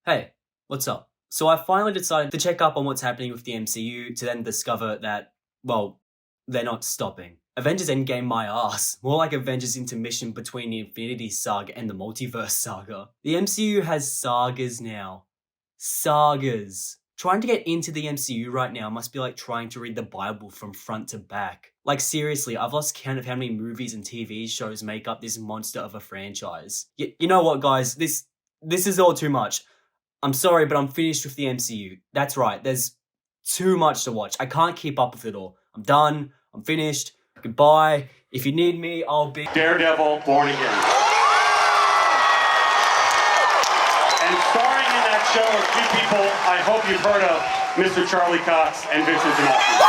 Hey, what's up? So I finally decided to check up on what's happening with the MCU to then discover that, well, they're not stopping. Avengers Endgame my ass. More like Avengers intermission between the Infinity Saga and the Multiverse Saga. The MCU has sagas now. Sagas. Trying to get into the MCU right now must be like trying to read the Bible from front to back. Like seriously, I've lost count of how many movies and TV shows make up this monster of a franchise. You know what, guys? This is all too much. I'm sorry, but I'm finished with the MCU. That's right, there's too much to watch. I can't keep up with it all. I'm done. I'm finished. Goodbye. If you need me, I'll be Daredevil, Born Again. And starring in that show are two people I hope you've heard of, Mr. Charlie Cox and Vincent D'Onofrio.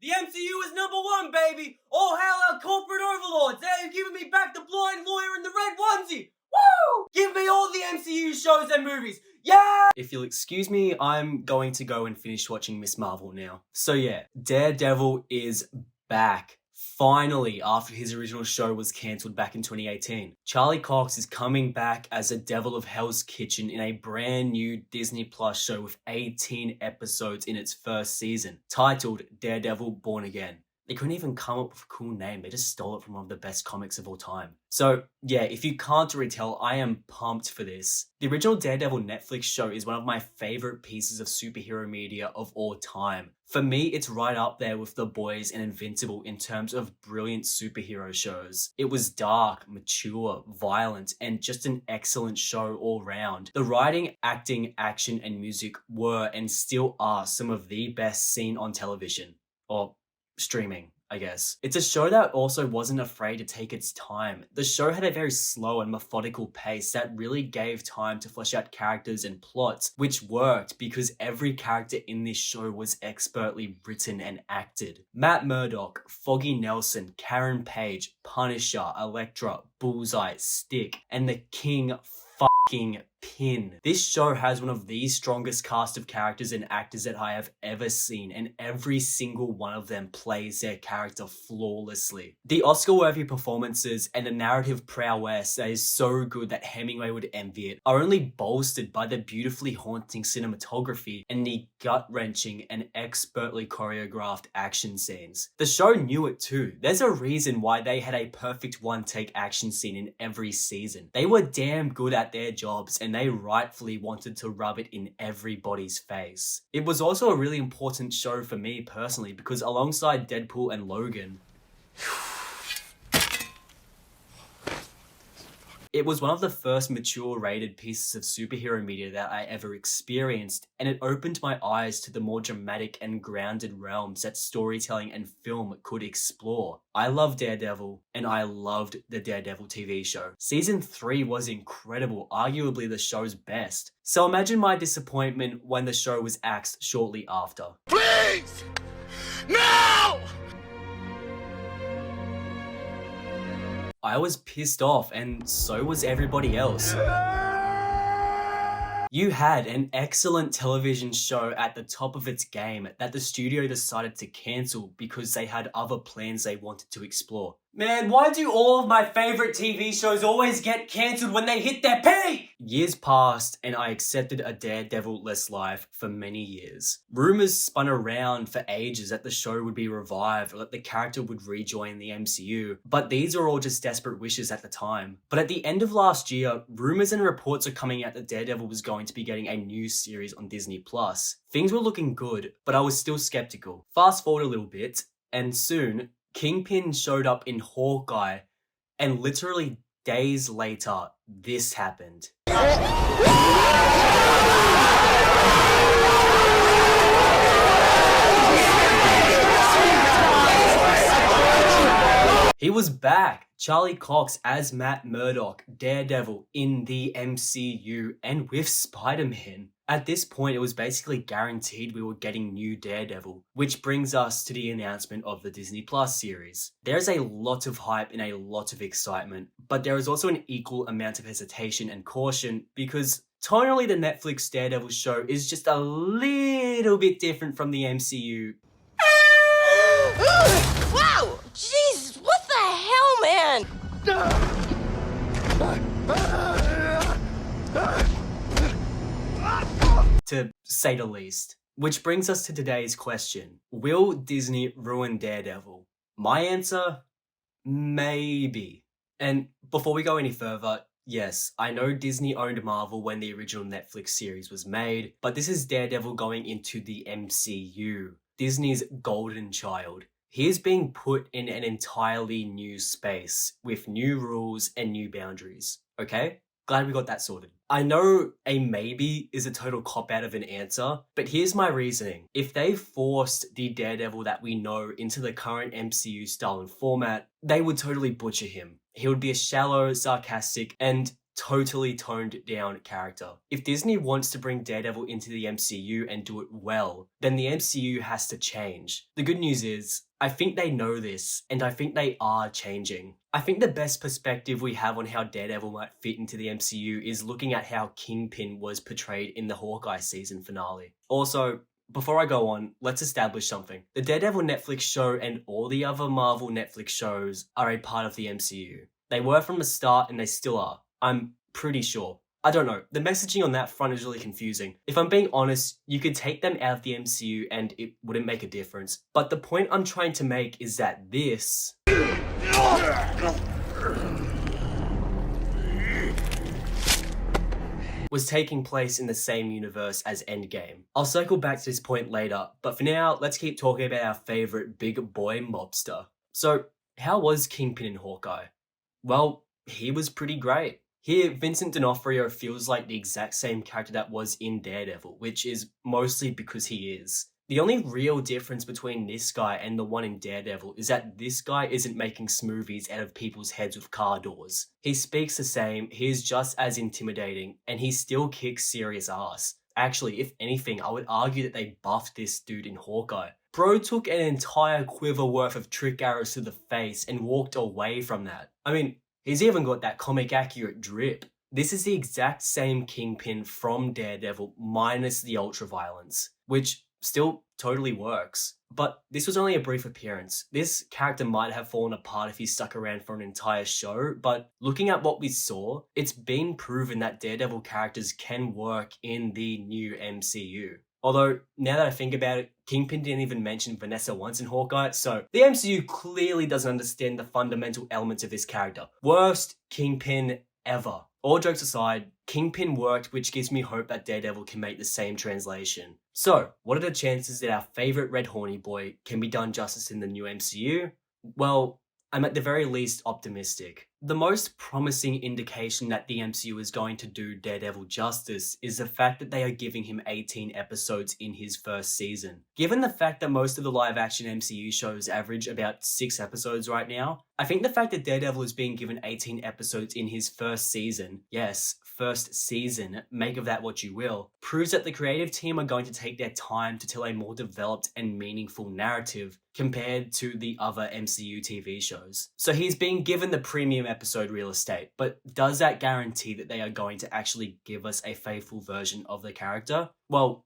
The MCU is #1, baby! All hail our corporate overlords! They're giving me back the blind lawyer in the red onesie! Woo! Give me all the MCU shows and movies! Yeah! If you'll excuse me, I'm going to go and finish watching Miss Marvel now. So yeah, Daredevil is back. Finally, after his original show was cancelled back in 2018. Charlie Cox is coming back as a devil of Hell's Kitchen in a brand new Disney Plus show with 18 episodes in its first season, titled Daredevil Born Again. They couldn't even come up with a cool name, they just stole it from one of the best comics of all time. So yeah, if you can't already tell, I am pumped for this. The original Daredevil Netflix show is one of my favourite pieces of superhero media of all time. For me, it's right up there with The Boys and Invincible in terms of brilliant superhero shows. It was dark, mature, violent, and just an excellent show all round. The writing, acting, action, and music were and still are some of the best seen on television. Or streaming, I guess. It's a show that also wasn't afraid to take its time. The show had a very slow and methodical pace that really gave time to flesh out characters and plots, which worked because every character in this show was expertly written and acted. Matt Murdock, Foggy Nelson, Karen Page, Punisher, Elektra, Bullseye, Stick, and the King fucking Pin. This show has one of the strongest cast of characters and actors that I have ever seen, and every single one of them plays their character flawlessly. The Oscar-worthy performances and the narrative prowess that is so good that Hemingway would envy it are only bolstered by the beautifully haunting cinematography and the gut-wrenching and expertly choreographed action scenes. The show knew it too. There's a reason why they had a perfect one-take action scene in every season. They were damn good at their jobs, and they rightfully wanted to rub it in everybody's face. It was also a really important show for me personally because alongside Deadpool and Logan, it was one of the first mature rated pieces of superhero media that I ever experienced, and it opened my eyes to the more dramatic and grounded realms that storytelling and film could explore. I love Daredevil, and I loved the Daredevil TV show. Season 3 was incredible, arguably the show's best. So imagine my disappointment when the show was axed shortly after. Please! No! I was pissed off, and so was everybody else. You had an excellent television show at the top of its game that the studio decided to cancel because they had other plans they wanted to explore. Man, why do all of my favourite TV shows always get cancelled when they hit their peak? Years passed and I accepted a Daredevil-less life for many years. Rumours spun around for ages that the show would be revived or that the character would rejoin the MCU, but these are all just desperate wishes at the time. But at the end of last year, rumours and reports are coming out that Daredevil was going to be getting a new series on Disney Plus. Things were looking good, but I was still skeptical. Fast forward a little bit, and soon, Kingpin showed up in Hawkeye, and literally days later, this happened. He was back, Charlie Cox as Matt Murdock, Daredevil in the MCU, and with Spider-Man. At this point, it was basically guaranteed we were getting new Daredevil, which brings us to the announcement of the Disney Plus series. There's a lot of hype and a lot of excitement, but there is also an equal amount of hesitation and caution because tonally the Netflix Daredevil show is just a little bit different from the MCU. Wow! Jesus, what the hell, man? to say the least. Which brings us to today's question. Will Disney ruin Daredevil? My answer? Maybe. And before we go any further, yes, I know Disney owned Marvel when the original Netflix series was made, but this is Daredevil going into the MCU, Disney's golden child. He is being put in an entirely new space with new rules and new boundaries, okay? Glad we got that sorted. I know a maybe is a total cop-out of an answer, but here's my reasoning. If they forced the Daredevil that we know into the current MCU style and format, they would totally butcher him. He would be a shallow, sarcastic, and totally toned down character. If Disney wants to bring Daredevil into the MCU and do it well, then the MCU has to change. The good news is, I think they know this, and I think they are changing. I think the best perspective we have on how Daredevil might fit into the MCU is looking at how Kingpin was portrayed in the Hawkeye season finale. Also, before I go on, let's establish something. The Daredevil Netflix show and all the other Marvel Netflix shows are a part of the MCU. They were from the start and they still are. I'm pretty sure. I don't know, the messaging on that front is really confusing. If I'm being honest, you could take them out of the MCU and it wouldn't make a difference. But the point I'm trying to make is that this was taking place in the same universe as Endgame. I'll circle back to this point later, but for now, let's keep talking about our favorite big boy mobster. So, how was Kingpin in Hawkeye? Well, he was pretty great. Here, Vincent D'Onofrio feels like the exact same character that was in Daredevil, which is mostly because he is. The only real difference between this guy and the one in Daredevil is that this guy isn't making smoothies out of people's heads with car doors. He speaks the same, he is just as intimidating, and he still kicks serious ass. Actually, if anything, I would argue that they buffed this dude in Hawkeye. Bro took an entire quiver worth of trick arrows to the face and walked away from that. I mean, he's even got that comic accurate drip. This is the exact same Kingpin from Daredevil minus the ultra violence, which still totally works. But this was only a brief appearance. This character might have fallen apart if he stuck around for an entire show, but looking at what we saw, it's been proven that Daredevil characters can work in the new MCU. Although, now that I think about it, Kingpin didn't even mention Vanessa once in Hawkeye, so the MCU clearly doesn't understand the fundamental elements of this character. Worst Kingpin ever. All jokes aside, Kingpin worked, which gives me hope that Daredevil can make the same translation. So, what are the chances that our favourite red horny boy can be done justice in the new MCU? Well, I'm at the very least optimistic. The most promising indication that the MCU is going to do Daredevil justice is the fact that they are giving him 18 episodes in his first season. Given the fact that most of the live-action MCU shows average about 6 episodes right now, I think the fact that Daredevil is being given 18 episodes in his first season, yes, first season, make of that what you will, proves that the creative team are going to take their time to tell a more developed and meaningful narrative compared to the other MCU TV shows. So he's being given the premium episode real estate, but does that guarantee that they are going to actually give us a faithful version of the character? Well,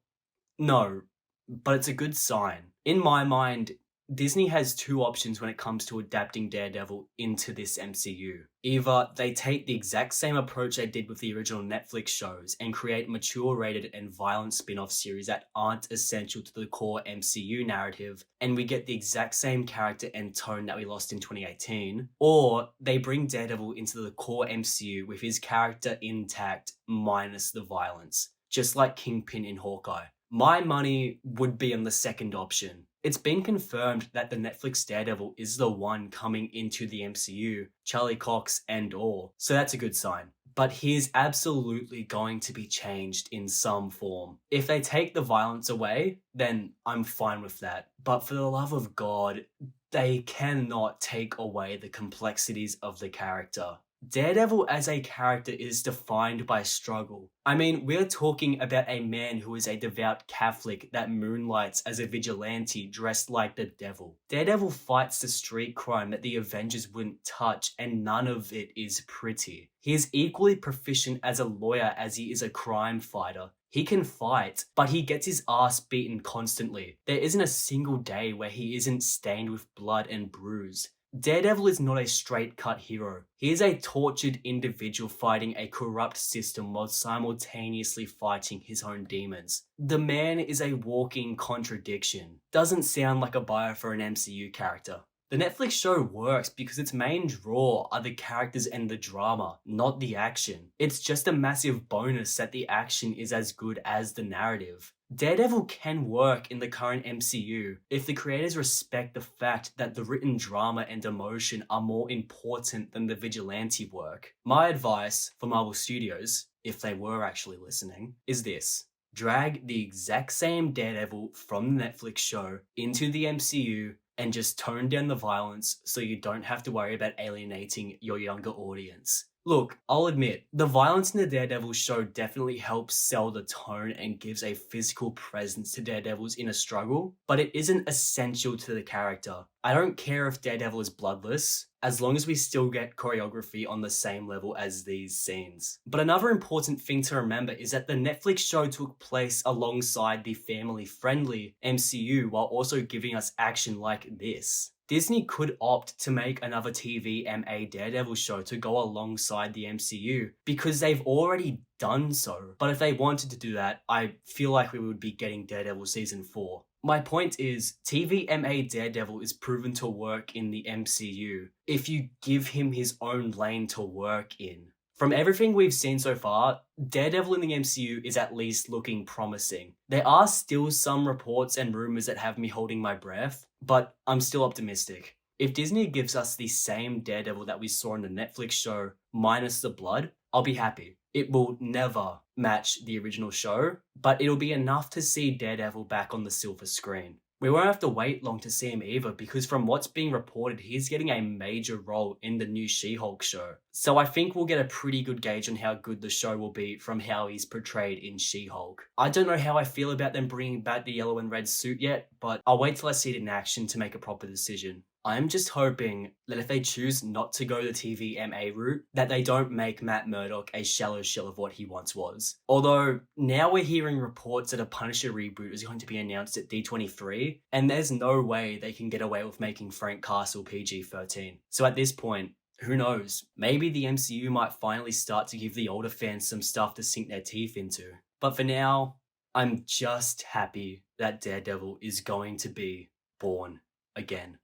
no, but it's a good sign. In my mind, Disney has 2 options when it comes to adapting Daredevil into this MCU. Either they take the exact same approach they did with the original Netflix shows and create mature-rated and violent spin-off series that aren't essential to the core MCU narrative, and we get the exact same character and tone that we lost in 2018, or they bring Daredevil into the core MCU with his character intact minus the violence, just like Kingpin in Hawkeye. My money would be on the second option. It's been confirmed that the Netflix Daredevil is the one coming into the MCU, Charlie Cox and all, so that's a good sign. But he is absolutely going to be changed in some form. If they take the violence away, then I'm fine with that. But for the love of God, they cannot take away the complexities of the character. Daredevil as a character is defined by struggle. I mean, we're talking about a man who is a devout Catholic that moonlights as a vigilante dressed like the devil. Daredevil fights the street crime that the Avengers wouldn't touch, and none of it is pretty. He is equally proficient as a lawyer as he is a crime fighter. He can fight, but he gets his ass beaten constantly. There isn't a single day where he isn't stained with blood and bruised. Daredevil is not a straight-cut hero. He is a tortured individual fighting a corrupt system while simultaneously fighting his own demons. The man is a walking contradiction. Doesn't sound like a bio for an MCU character. The Netflix show works because its main draw are the characters and the drama, not the action. It's just a massive bonus that the action is as good as the narrative. Daredevil can work in the current MCU if the creators respect the fact that the written drama and emotion are more important than the vigilante work. My advice for Marvel Studios, if they were actually listening, is this. Drag the exact same Daredevil from the Netflix show into the MCU and just tone down the violence so you don't have to worry about alienating your younger audience. Look, I'll admit, the violence in the Daredevil show definitely helps sell the tone and gives a physical presence to Daredevil's inner struggle, but it isn't essential to the character. I don't care if Daredevil is bloodless, as long as we still get choreography on the same level as these scenes. But another important thing to remember is that the Netflix show took place alongside the family-friendly MCU while also giving us action like this. Disney could opt to make another TVMA Daredevil show to go alongside the MCU because they've already done so. But if they wanted to do that, I feel like we would be getting Daredevil Season 4. My point is, TVMA Daredevil is proven to work in the MCU if you give him his own lane to work in. From everything we've seen so far, Daredevil in the MCU is at least looking promising. There are still some reports and rumors that have me holding my breath, but I'm still optimistic. If Disney gives us the same Daredevil that we saw in the Netflix show, minus the blood, I'll be happy. It will never match the original show, but it'll be enough to see Daredevil back on the silver screen. We won't have to wait long to see him either because from what's being reported, he's getting a major role in the new She-Hulk show. So I think we'll get a pretty good gauge on how good the show will be from how he's portrayed in She-Hulk. I don't know how I feel about them bringing back the yellow and red suit yet, but I'll wait till I see it in action to make a proper decision. I'm just hoping that if they choose not to go the TVMA route, that they don't make Matt Murdock a shallow shell of what he once was. Although, now we're hearing reports that a Punisher reboot is going to be announced at D23, and there's no way they can get away with making Frank Castle PG-13. So at this point, who knows? Maybe the MCU might finally start to give the older fans some stuff to sink their teeth into. But for now, I'm just happy that Daredevil is going to be born again.